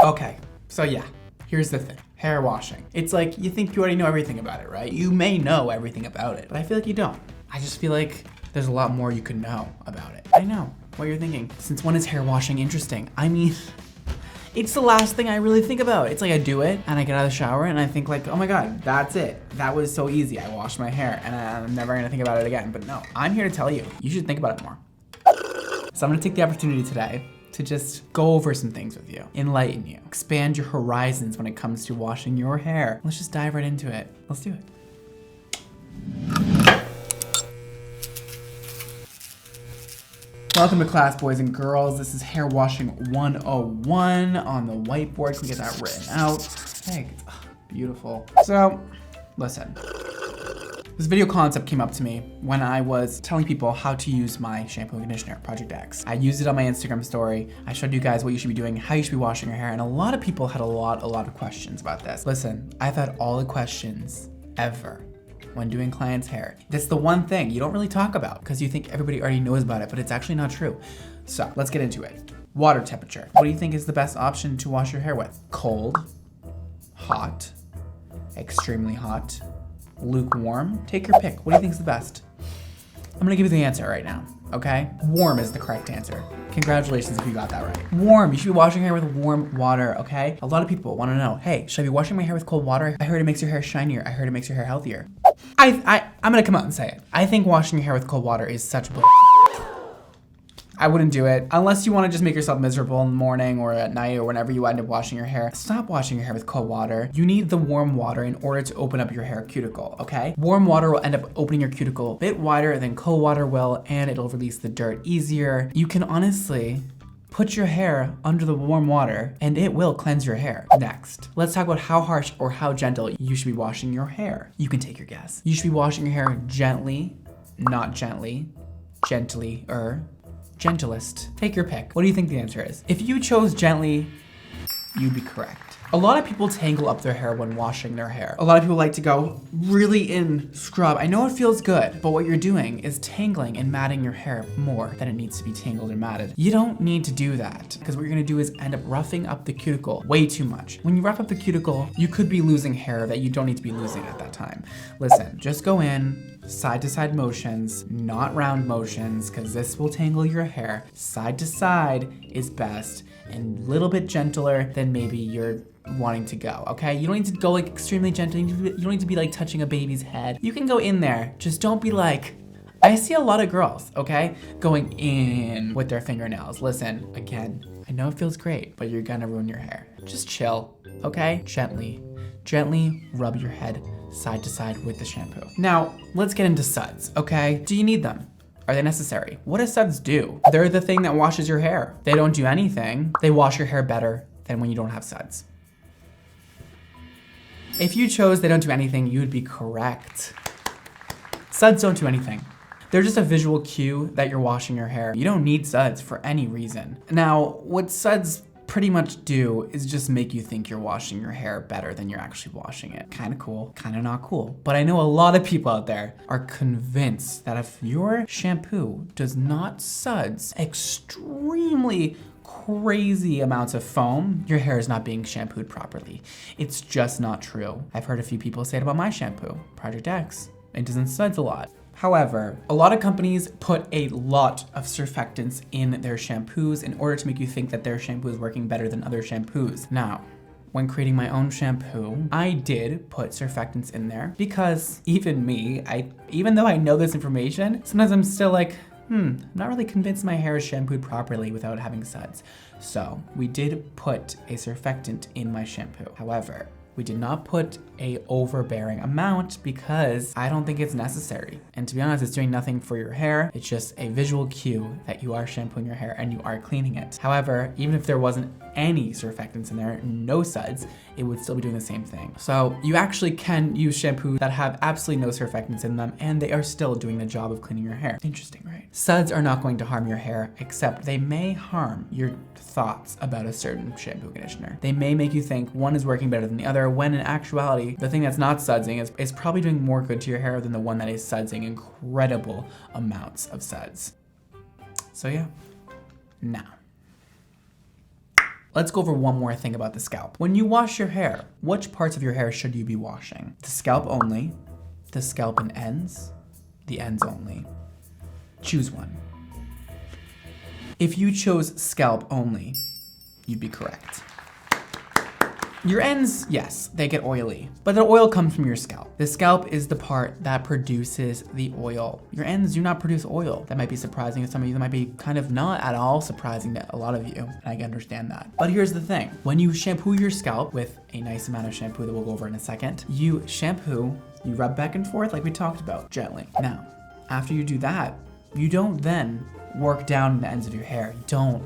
Okay, so yeah, here's the thing. Hair washing. It's like, you think you already know everything about it, right? You may know everything about it, but I feel like you don't. I just feel like there's a lot more you could know about it. I know what you're thinking. Since when is hair washing interesting? I mean, it's the last thing I really think about. It's like I do it and I get out of the shower and I think like, oh my God, that's it. That was so easy. I washed my hair and I'm never gonna think about it again. But no, I'm here to tell you, you should think about it more. So I'm gonna take the opportunity today to just go over some things with you, enlighten you, expand your horizons when it comes to washing your hair. Let's just dive right into it. Let's do it. Welcome to class, boys and girls. This is Hair Washing 101 on the whiteboard. Can we get that written out? Hey, beautiful. So, listen. This video concept came up to me when I was telling people how to use my shampoo and conditioner, Project X. I used it on my Instagram story. I showed you guys what you should be doing, how you should be washing your hair, and a lot of people had a lot of questions about this. Listen, I've had all the questions ever when doing clients' hair. That's the one thing you don't really talk about because you think everybody already knows about it, but it's actually not true. So let's get into it. Water temperature. What do you think is the best option to wash your hair with? Cold, hot, extremely hot, lukewarm? Take your pick. What do you think is the best? I'm gonna give you the answer right now, okay? Warm is the correct answer. Congratulations if you got that right. Warm, you should be washing your hair with warm water, okay? A lot of people wanna know, hey, should I be washing my hair with cold water? I heard it makes your hair shinier. I heard it makes your hair healthier. I'm gonna come out and say it. I think washing your hair with cold water is such bull. I wouldn't do it unless you want to just make yourself miserable in the morning or at night or whenever you end up washing your hair. Stop washing your hair with cold water. You need the warm water in order to open up your hair cuticle, okay? Warm water will end up opening your cuticle a bit wider than cold water will, and it'll release the dirt easier. You can honestly put your hair under the warm water and it will cleanse your hair. Next, let's talk about how harsh or how gentle you should be washing your hair. You can take your guess. You should be washing your hair gently, not gently, gently-er, gentlest. Take your pick. What do you think the answer is? If you chose gently, you'd be correct. A lot of people tangle up their hair when washing their hair. A lot of people like to go really in scrub. I know it feels good, but what you're doing is tangling and matting your hair more than it needs to be tangled or matted. You don't need to do that because what you're gonna do is end up roughing up the cuticle way too much. When you rough up the cuticle, you could be losing hair that you don't need to be losing at that time. Listen, just go in, side to side motions, not round motions, because this will tangle your hair. Side to side is best and a little bit gentler than maybe you're wanting to go, okay? You don't need to go like extremely gentle. You don't need to be like touching a baby's head. You can go in there. Just don't be like, I see a lot of girls, okay, going in with their fingernails. Listen, again, I know it feels great, but you're gonna ruin your hair. Just chill, okay? Gently rub your head side to side with the shampoo. Now, let's get into suds, okay? Do you need them? Are they necessary? What do suds do? They're the thing that washes your hair. They don't do anything. They wash your hair better than when you don't have suds. If you chose they don't do anything, you would be correct. Suds don't do anything. They're just a visual cue that you're washing your hair. You don't need suds for any reason. Now, what suds pretty much do is just make you think you're washing your hair better than you're actually washing it. Kind of cool, kind of not cool. But I know a lot of people out there are convinced that if your shampoo does not suds extremely crazy amounts of foam, your hair is not being shampooed properly. It's just not true. I've heard a few people say it about my shampoo, Project X. It doesn't suds a lot. However, a lot of companies put a lot of surfactants in their shampoos in order to make you think that their shampoo is working better than other shampoos. Now, when creating my own shampoo, I did put surfactants in there because even me, even though I know this information, sometimes I'm still like, I'm not really convinced my hair is shampooed properly without having suds. So we did put a surfactant in my shampoo. However, we did not put a overbearing amount because I don't think it's necessary. And to be honest, it's doing nothing for your hair. It's just a visual cue that you are shampooing your hair and you are cleaning it. However, even if there wasn't any surfactants in there, no suds, it would still be doing the same thing. So you actually can use shampoos that have absolutely no surfactants in them and they are still doing the job of cleaning your hair. Interesting, right? Suds are not going to harm your hair, except they may harm your thoughts about a certain shampoo conditioner. They may make you think one is working better than the other, when in actuality, the thing that's not sudsing is probably doing more good to your hair than the one that is sudsing incredible amounts of suds. So yeah, now, Let's go over one more thing about the scalp. When you wash your hair, which parts of your hair should you be washing? The scalp only, the scalp and ends, the ends only. Choose one. If you chose scalp only, you'd be correct. Your ends, yes, they get oily, but the oil comes from your scalp. The scalp is the part that produces the oil. Your ends do not produce oil. That might be surprising to some of you. That might be kind of not at all surprising to a lot of you, and I can understand that. But here's the thing. When you shampoo your scalp with a nice amount of shampoo that we'll go over in a second, you shampoo, you rub back and forth like we talked about, gently. Now, after you do that, you don't then work down the ends of your hair.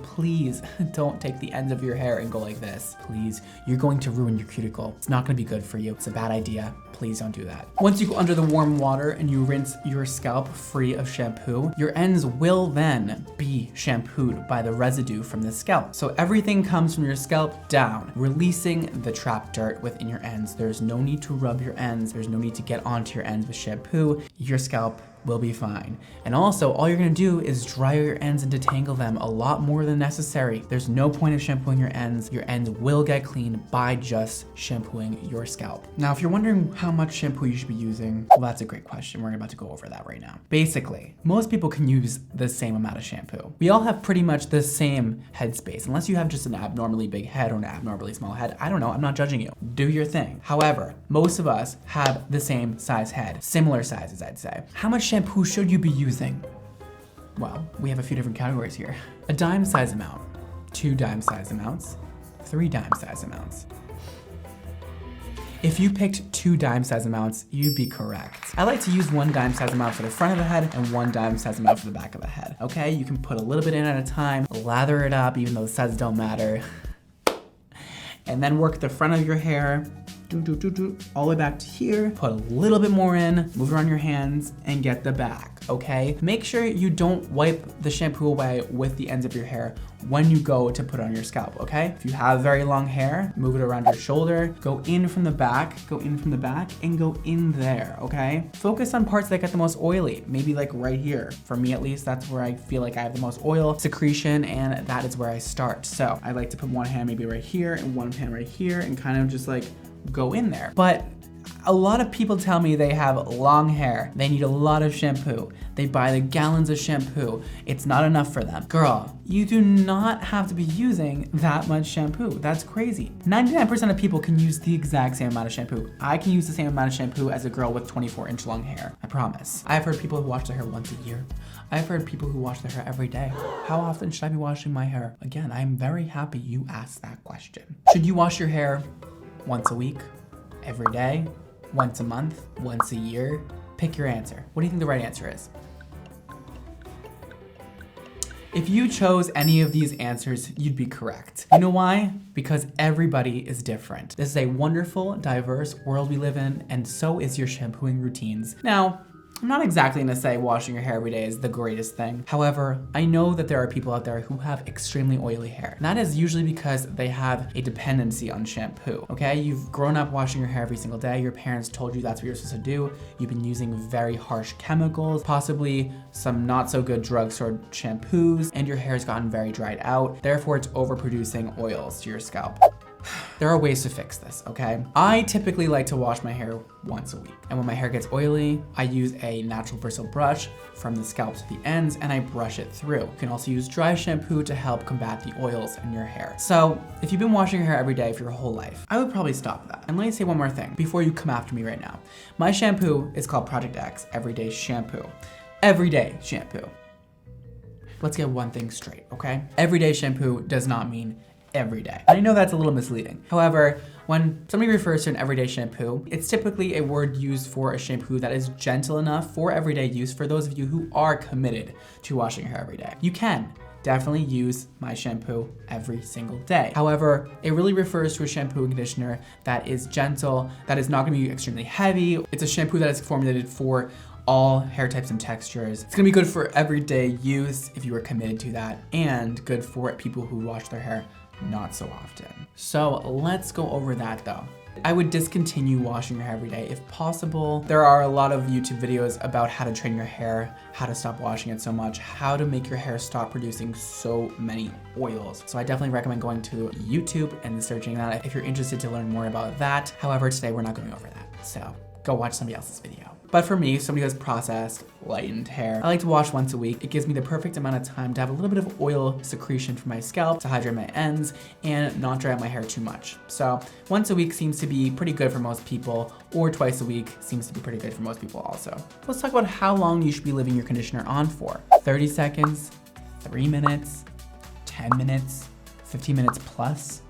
Please don't take the ends of your hair and go like this. Please, you're going to ruin your cuticle. It's not gonna be good for you. It's a bad idea. Please don't do that. Once you go under the warm water and you rinse your scalp free of shampoo, your ends will then be shampooed by the residue from the scalp. So everything comes from your scalp down, releasing the trapped dirt within your ends. There's no need to rub your ends. There's no need to get onto your ends with shampoo. Your scalp will be fine. And also, all you're gonna do is dry your ends and detangle them a lot more than necessary. There's no point of shampooing your ends. Your ends will get clean by just shampooing your scalp. Now, if you're wondering how much shampoo you should be using, well, that's a great question. We're about to go over that right now. Basically, most people can use the same amount of shampoo. We all have pretty much the same head space, unless you have just an abnormally big head or an abnormally small head. I don't know, I'm not judging you. Do your thing. However, most of us have the same size head, similar sizes, I'd say. How much shampoo should you be using? Well, we have a few different categories here. A dime size amount, 2 dime size amounts, 3 dime size amounts. If you picked 2 dime size amounts, you'd be correct. I like to use 1 dime size amount for the front of the head and 1 dime size amount for the back of the head, okay? You can put a little bit in at a time, lather it up, even though the sizes don't matter, and then work the front of your hair, all the way back to here, put a little bit more in, move around your hands, and get the back, okay? Make sure you don't wipe the shampoo away with the ends of your hair when you go to put it on your scalp, okay? If you have very long hair, move it around your shoulder, go in from the back, and go in there, okay? Focus on parts that get the most oily, maybe like right here. For me at least, that's where I feel like I have the most oil secretion, and that is where I start. So I like to put one hand maybe right here and one hand right here and kind of just like go in there. But a lot of people tell me they have long hair. They need a lot of shampoo. They buy the gallons of shampoo. It's not enough for them. Girl, you do not have to be using that much shampoo. That's crazy. 99% of people can use the exact same amount of shampoo. I can use the same amount of shampoo as a girl with 24-inch long hair. I promise. I've heard people who wash their hair once a year. I've heard people who wash their hair every day. How often should I be washing my hair? Again, I'm very happy you asked that question. Should you wash your hair once a week, every day, once a month, once a year? Pick your answer. What do you think the right answer is? If you chose any of these answers, you'd be correct. You know why? Because everybody is different. This is a wonderful, diverse world we live in, and so is your shampooing routines. Now, I'm not exactly gonna say washing your hair every day is the greatest thing. However, I know that there are people out there who have extremely oily hair. And that is usually because they have a dependency on shampoo, okay? You've grown up washing your hair every single day. Your parents told you that's what you're supposed to do. You've been using very harsh chemicals, possibly some not so good drugstore shampoos, and your hair's gotten very dried out. Therefore, it's overproducing oils to your scalp. There are ways to fix this, okay? I typically like to wash my hair once a week. And when my hair gets oily, I use a natural bristle brush from the scalp to the ends and I brush it through. You can also use dry shampoo to help combat the oils in your hair. So if you've been washing your hair every day for your whole life, I would probably stop that. And let me say one more thing before you come after me right now. My shampoo is called Project X Everyday Shampoo. Everyday shampoo. Let's get one thing straight, okay? Everyday shampoo does not mean every day. I know that's a little misleading. However, when somebody refers to an everyday shampoo, it's typically a word used for a shampoo that is gentle enough for everyday use for those of you who are committed to washing your hair every day. You can definitely use my shampoo every single day. However, it really refers to a shampoo and conditioner that is gentle, that is not gonna be extremely heavy. It's a shampoo that is formulated for all hair types and textures. It's gonna be good for everyday use if you are committed to that, and good for people who wash their hair not so often. So let's go over that though. I would discontinue washing your hair every day if possible. There are a lot of YouTube videos about how to train your hair, how to stop washing it so much, how to make your hair stop producing so many oils. So I definitely recommend going to YouTube and searching that if you're interested to learn more about that. However, today we're not going over that. So go watch somebody else's video. But for me, somebody who has processed, lightened hair, I like to wash once a week. It gives me the perfect amount of time to have a little bit of oil secretion from my scalp to hydrate my ends and not dry out my hair too much. So once a week seems to be pretty good for most people, or twice a week seems to be pretty good for most people also. Let's talk about how long you should be leaving your conditioner on for. 30 seconds, 3 minutes, 10 minutes, 15 minutes plus.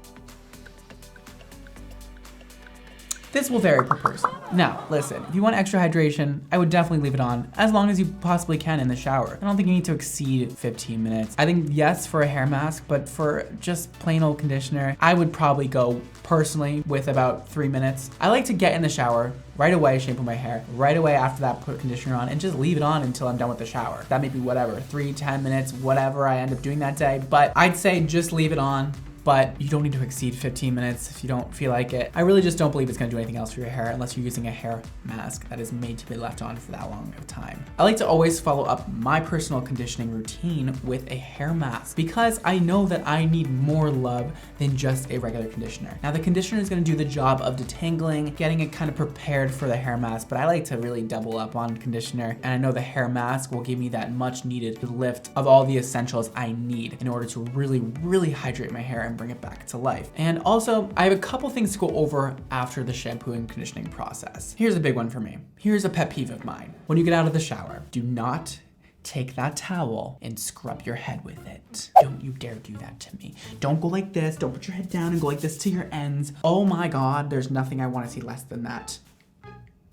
This will vary per person. Now, listen, if you want extra hydration, I would definitely leave it on as long as you possibly can in the shower. I don't think you need to exceed 15 minutes. I think yes for a hair mask, but for just plain old conditioner, I would probably go personally with about 3 minutes. I like to get in the shower right away, shampoo my hair, right away after that, put conditioner on and just leave it on until I'm done with the shower. That may be whatever, 3, 10 minutes, whatever I end up doing that day, but I'd say just leave it on. But you don't need to exceed 15 minutes if you don't feel like it. I really just don't believe it's gonna do anything else for your hair unless you're using a hair mask that is made to be left on for that long of time. I like to always follow up my personal conditioning routine with a hair mask because I know that I need more love than just a regular conditioner. Now the conditioner is gonna do the job of detangling, getting it kind of prepared for the hair mask, but I like to really double up on conditioner, and I know the hair mask will give me that much needed lift of all the essentials I need in order to really, really hydrate my hair and bring it back to life. And also, I have a couple things to go over after the shampoo and conditioning process. Here's a big one for me. Here's a pet peeve of mine. When you get out of the shower, do not take that towel and scrub your head with it. Don't you dare do that to me. Don't go like this. Don't put your head down and go like this to your ends. Oh my God, there's nothing I want to see less than that.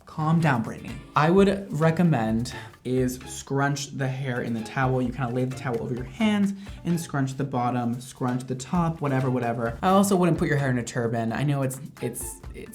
Calm down, Brittany. I would recommend is scrunch the hair in the towel. You kind of lay the towel over your hands and scrunch the bottom, scrunch the top, whatever. I also wouldn't put your hair in a turban. I know it's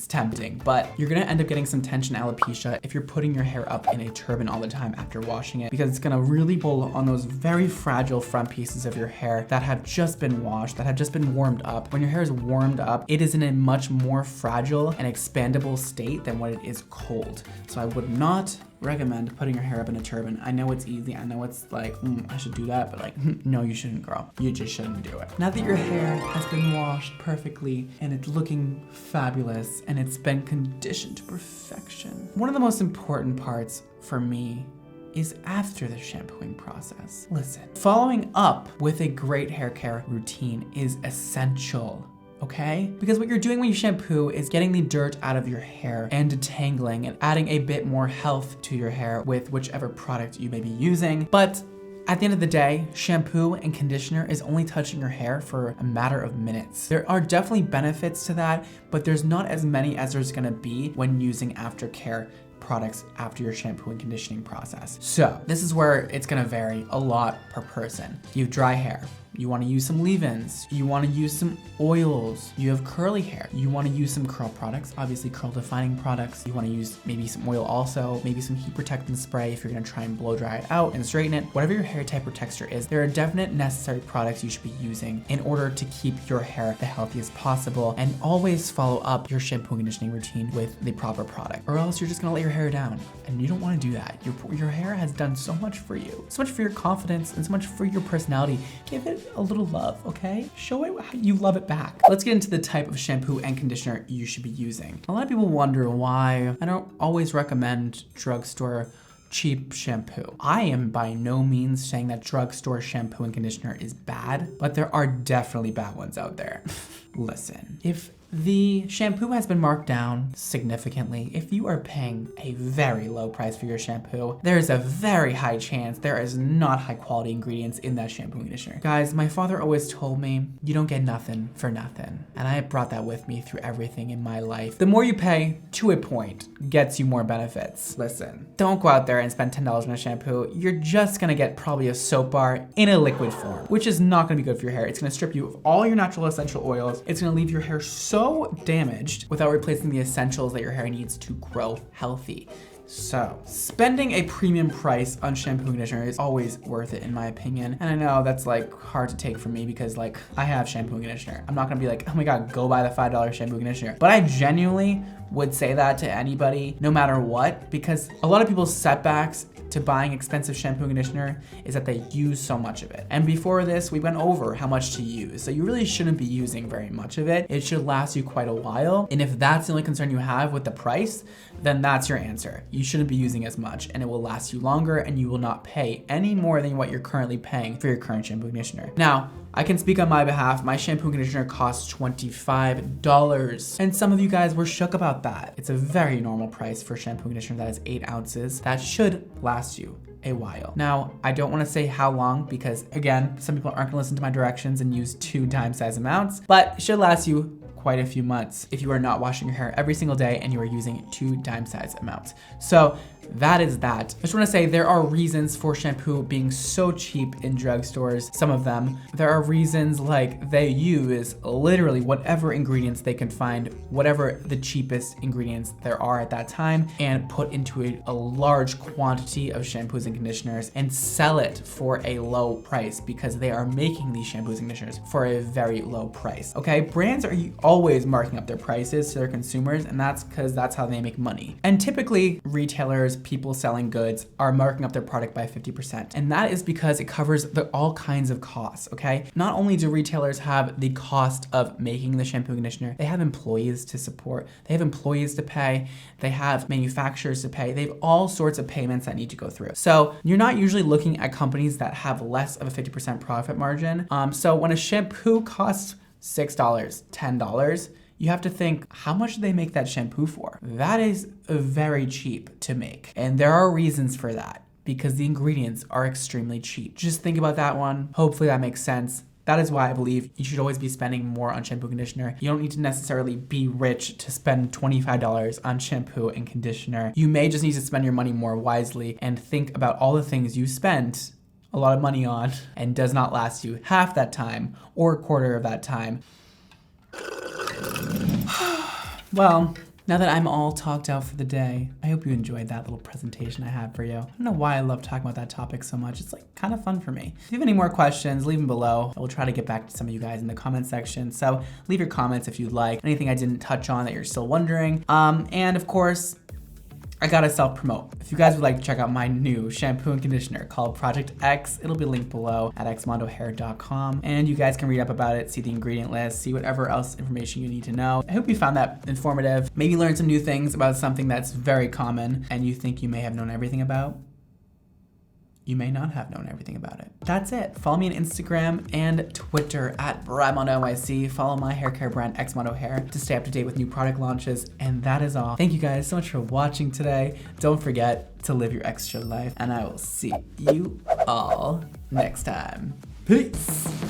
tempting, but you're gonna end up getting some tension alopecia if you're putting your hair up in a turban all the time after washing it, because it's gonna really pull on those very fragile front pieces of your hair that have just been washed, that have just been warmed up. When your hair is warmed up, it is in a much more fragile and expandable state than when it is cold. So I would not recommend putting your hair up in a turban. I know it's easy. I know it's like, I should do that, but like, no, you shouldn't, girl. You just shouldn't do it. Now that your hair has been washed perfectly and it's looking fabulous and it's been conditioned to perfection, one of the most important parts for me is after the shampooing process. Listen, following up with a great hair care routine is essential. Okay? Because what you're doing when you shampoo is getting the dirt out of your hair and detangling and adding a bit more health to your hair with whichever product you may be using. But at the end of the day, shampoo and conditioner is only touching your hair for a matter of minutes. There are definitely benefits to that, but there's not as many as there's gonna be when using aftercare products after your shampoo and conditioning process. So this is where it's gonna vary a lot per person. You have dry hair. You want to use some leave-ins. You want to use some oils. You have curly hair. You want to use some curl products, obviously curl defining products. You want to use maybe some oil also, maybe some heat protectant spray if you're going to try and blow dry it out and straighten it. Whatever your hair type or texture is, there are definite necessary products you should be using in order to keep your hair the healthiest possible, and always follow up your shampoo and conditioning routine with the proper product, or else you're just going to let your hair down, and you don't want to do that. Your hair has done so much for you, so much for your confidence and so much for your personality. Give it a little love, okay? Show it how you love it back. Let's get into the type of shampoo and conditioner you should be using. A lot of people wonder why I don't always recommend drugstore cheap shampoo. I am by no means saying that drugstore shampoo and conditioner is bad, but there are definitely bad ones out there. Listen, if the shampoo has been marked down significantly, if you are paying a very low price for your shampoo, there is a very high chance there is not high quality ingredients in that shampoo and conditioner. Guys, my father always told me, you don't get nothing for nothing. And I have brought that with me through everything in my life. The more you pay, to a point, gets you more benefits. Listen, don't go out there and spend $10 on a shampoo. You're just gonna get probably a soap bar in a liquid form, which is not gonna be good for your hair. It's gonna strip you of all your natural essential oils. It's gonna leave your hair so damaged without replacing the essentials that your hair needs to grow healthy. So, spending a premium price on shampoo and conditioner is always worth it in my opinion. And I know that's like hard to take from me because like I have shampoo and conditioner. I'm not gonna be like, oh my God, go buy the $5 shampoo and conditioner. But I genuinely would say that to anybody, no matter what, because a lot of people's setbacks to buying expensive shampoo and conditioner is that they use so much of it. And before this, we went over how much to use. So you really shouldn't be using very much of it. It should last you quite a while. And if that's the only concern you have with the price, then that's your answer. You shouldn't be using as much and it will last you longer and you will not pay any more than what you're currently paying for your current shampoo and conditioner. Now, I can speak on my behalf. My shampoo and conditioner costs $25. And some of you guys were shook about that. It's a very normal price for shampoo and conditioner that is 8 ounces. That should last you a while. Now, I don't want to say how long because again, some people aren't gonna listen to my directions and use 2 dime size amounts, but it should last you quite a few months if you are not washing your hair every single day and you are using 2 dime size amounts. So that is that. I just want to say there are reasons for shampoo being so cheap in drugstores. Some of them. There are reasons like they use literally whatever ingredients they can find, whatever the cheapest ingredients there are at that time, and put into a large quantity of shampoos and conditioners and sell it for a low price because they are making these shampoos and conditioners for a very low price. Okay, brands are always marking up their prices to their consumers, and that's because that's how they make money. And typically retailers, people selling goods are marking up their product by 50%. And that is because it covers all kinds of costs, okay? Not only do retailers have the cost of making the shampoo and conditioner, they have employees to support, they have employees to pay, they have manufacturers to pay, they have all sorts of payments that need to go through. So you're not usually looking at companies that have less of a 50% profit margin. So when a shampoo costs $6, $10, you have to think, how much do they make that shampoo for? That is very cheap to make. And there are reasons for that because the ingredients are extremely cheap. Just think about that one. Hopefully that makes sense. That is why I believe you should always be spending more on shampoo and conditioner. You don't need to necessarily be rich to spend $25 on shampoo and conditioner. You may just need to spend your money more wisely and think about all the things you spend a lot of money on and does not last you half that time or a quarter of that time. Well, now that I'm all talked out for the day, I hope you enjoyed that little presentation I had for you. I don't know why I love talking about that topic so much. It's like kind of fun for me. If you have any more questions, leave them below. I will try to get back to some of you guys in the comment section. So leave your comments if you'd like. Anything I didn't touch on that you're still wondering. And of course, I gotta self-promote. If you guys would like to check out my new shampoo and conditioner called Project X, it'll be linked below at xmondohair.com. And you guys can read up about it, see the ingredient list, see whatever else information you need to know. I hope you found that informative. Maybe learn some new things about something that's very common and you think you may have known everything about. You may not have known everything about it. That's it. Follow me on Instagram and Twitter at BrymonNYC. Follow my hair care brand, Xmondo Hair, to stay up to date with new product launches. And that is all. Thank you guys so much for watching today. Don't forget to live your extra life, and I will see you all next time. Peace.